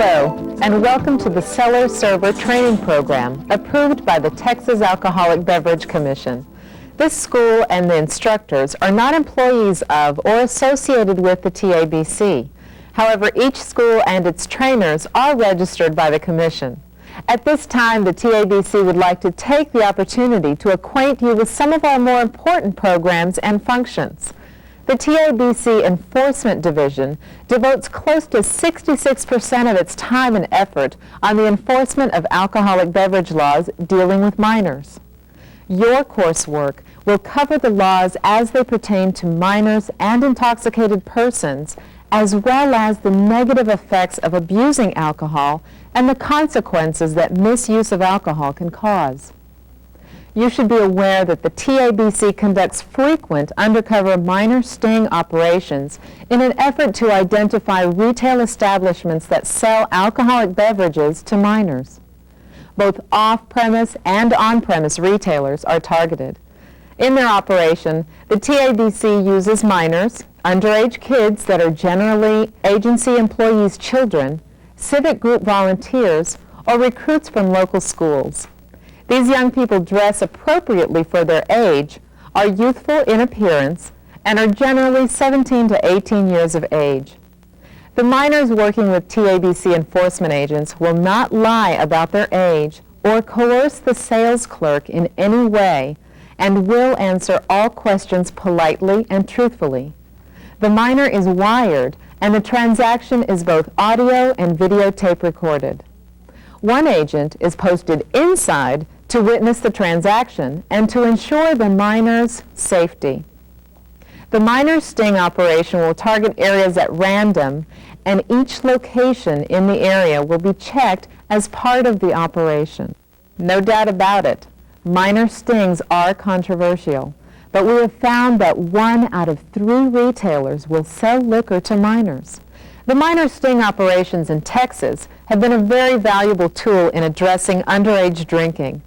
Hello, and welcome to the Seller Server Training Program approved by the Texas Alcoholic Beverage Commission. This school and the instructors are not employees of or associated with the TABC. However, each school and its trainers are registered by the Commission. At this time, the TABC would like to take the opportunity to acquaint you with some of our more important programs and functions. The TABC Enforcement Division devotes close to 66% of its time and effort on the enforcement of alcoholic beverage laws dealing with minors. Your coursework will cover the laws as they pertain to minors and intoxicated persons, as well as the negative effects of abusing alcohol and the consequences that misuse of alcohol can cause. You should be aware that the TABC conducts frequent undercover minor sting operations in an effort to identify retail establishments that sell alcoholic beverages to minors. Both off-premise and on-premise retailers are targeted. In their operation, the TABC uses minors, underage kids that are generally agency employees' children, civic group volunteers, or recruits from local schools. These young people dress appropriately for their age, are youthful in appearance, and are generally 17 to 18 years of age. The minors working with TABC enforcement agents will not lie about their age or coerce the sales clerk in any way, and will answer all questions politely and truthfully. The minor is wired, and the transaction is both audio and videotape recorded. One agent is posted inside to witness the transaction and to ensure the minor's safety. The minor sting operation will target areas at random, and each location in the area will be checked as part of the operation. No doubt about it, minor stings are controversial, but we have found that 1 out of 3 retailers will sell liquor to minors. The minor sting operations in Texas have been a very valuable tool in addressing underage drinking.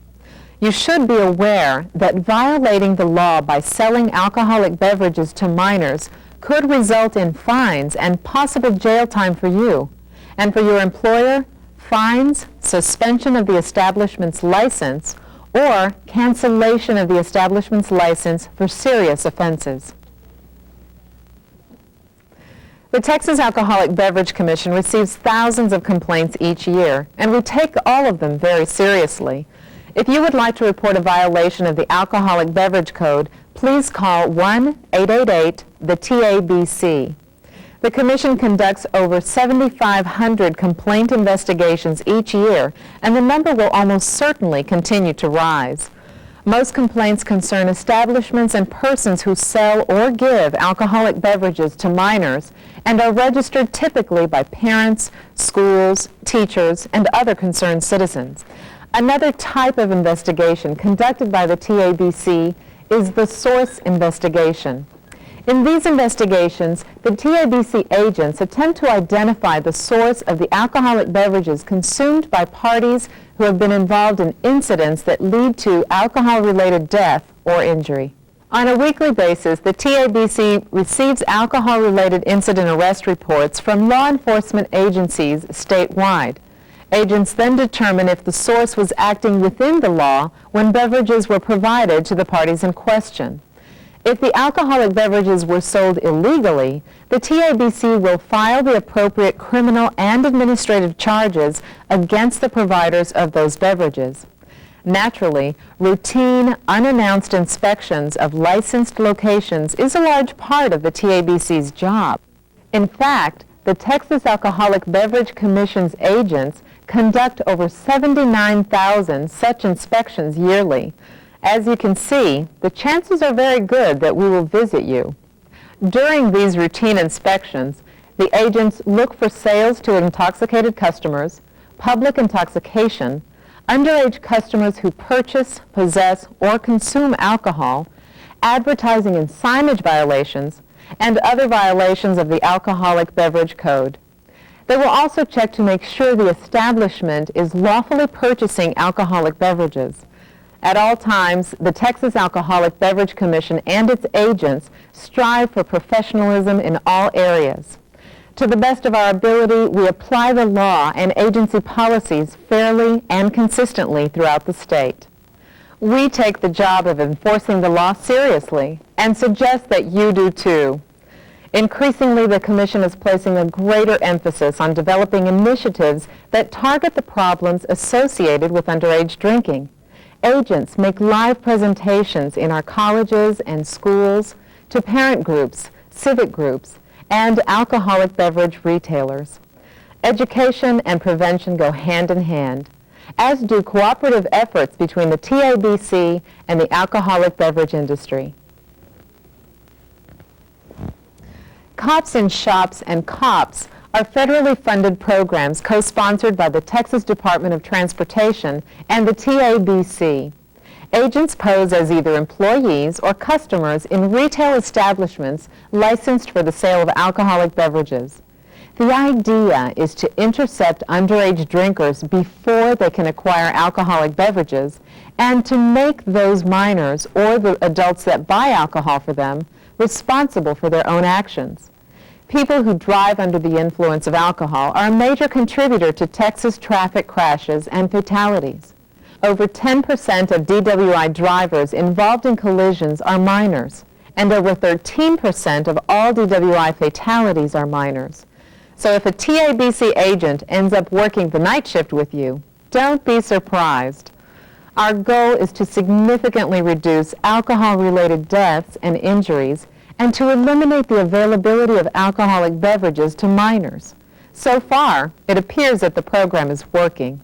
You should be aware that violating the law by selling alcoholic beverages to minors could result in fines and possible jail time for you. And for your employer, fines, suspension of the establishment's license, or cancellation of the establishment's license for serious offenses. The Texas Alcoholic Beverage Commission receives thousands of complaints each year, and we take all of them very seriously. If you would like to report a violation of the Alcoholic Beverage Code, please call 1-888-TABC. The Commission conducts over 7,500 complaint investigations each year, and the number will almost certainly continue to rise. Most complaints concern establishments and persons who sell or give alcoholic beverages to minors and are registered typically by parents, schools, teachers, and other concerned citizens. Another type of investigation conducted by the TABC is the source investigation. In these investigations, the TABC agents attempt to identify the source of the alcoholic beverages consumed by parties who have been involved in incidents that lead to alcohol-related death or injury. On a weekly basis, the TABC receives alcohol-related incident arrest reports from law enforcement agencies statewide. Agents then determine if the source was acting within the law when beverages were provided to the parties in question. If the alcoholic beverages were sold illegally, the TABC will file the appropriate criminal and administrative charges against the providers of those beverages. Naturally, routine, unannounced inspections of licensed locations is a large part of the TABC's job. In fact, the Texas Alcoholic Beverage Commission's agents conduct over 79,000 such inspections yearly. As you can see, the chances are very good that we will visit you. During these routine inspections, the agents look for sales to intoxicated customers, public intoxication, underage customers who purchase, possess, or consume alcohol, advertising and signage violations, and other violations of the Alcoholic Beverage Code. They will also check to make sure the establishment is lawfully purchasing alcoholic beverages. At all times, the Texas Alcoholic Beverage Commission and its agents strive for professionalism in all areas. To the best of our ability, we apply the law and agency policies fairly and consistently throughout the state. We take the job of enforcing the law seriously and suggest that you do too. Increasingly, the Commission is placing a greater emphasis on developing initiatives that target the problems associated with underage drinking. Agents make live presentations in our colleges and schools to parent groups, civic groups, and alcoholic beverage retailers. Education and prevention go hand in hand, as do cooperative efforts between the TABC and the alcoholic beverage industry. Cops in Shops and COPS are federally funded programs co-sponsored by the Texas Department of Transportation and the TABC. Agents pose as either employees or customers in retail establishments licensed for the sale of alcoholic beverages. The idea is to intercept underage drinkers before they can acquire alcoholic beverages and to make those minors or the adults that buy alcohol for them responsible for their own actions. People who drive under the influence of alcohol are a major contributor to Texas traffic crashes and fatalities. Over 10% of DWI drivers involved in collisions are minors, and over 13% of all DWI fatalities are minors. So if a TABC agent ends up working the night shift with you, don't be surprised. Our goal is to significantly reduce alcohol-related deaths and injuries and to eliminate the availability of alcoholic beverages to minors. So far, it appears that the program is working.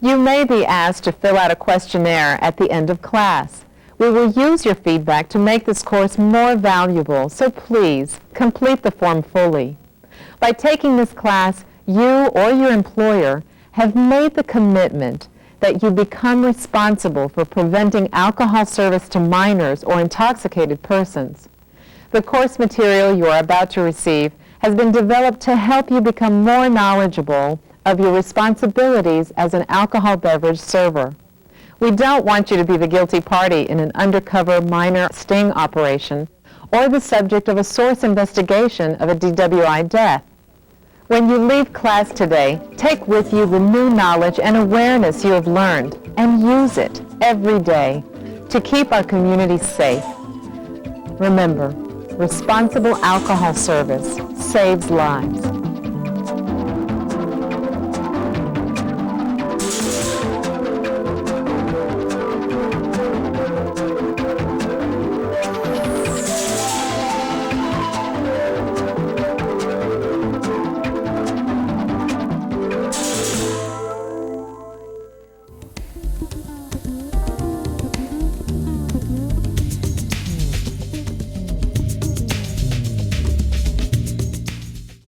You may be asked to fill out a questionnaire at the end of class. We will use your feedback to make this course more valuable, so please complete the form fully. By taking this class, you or your employer have made the commitment that you become responsible for preventing alcohol service to minors or intoxicated persons. The course material you are about to receive has been developed to help you become more knowledgeable of your responsibilities as an alcohol beverage server. We don't want you to be the guilty party in an undercover minor sting operation or the subject of a source investigation of a DWI death. When you leave class today, take with you the new knowledge and awareness you have learned and use it every day to keep our community safe. Remember, responsible alcohol service saves lives.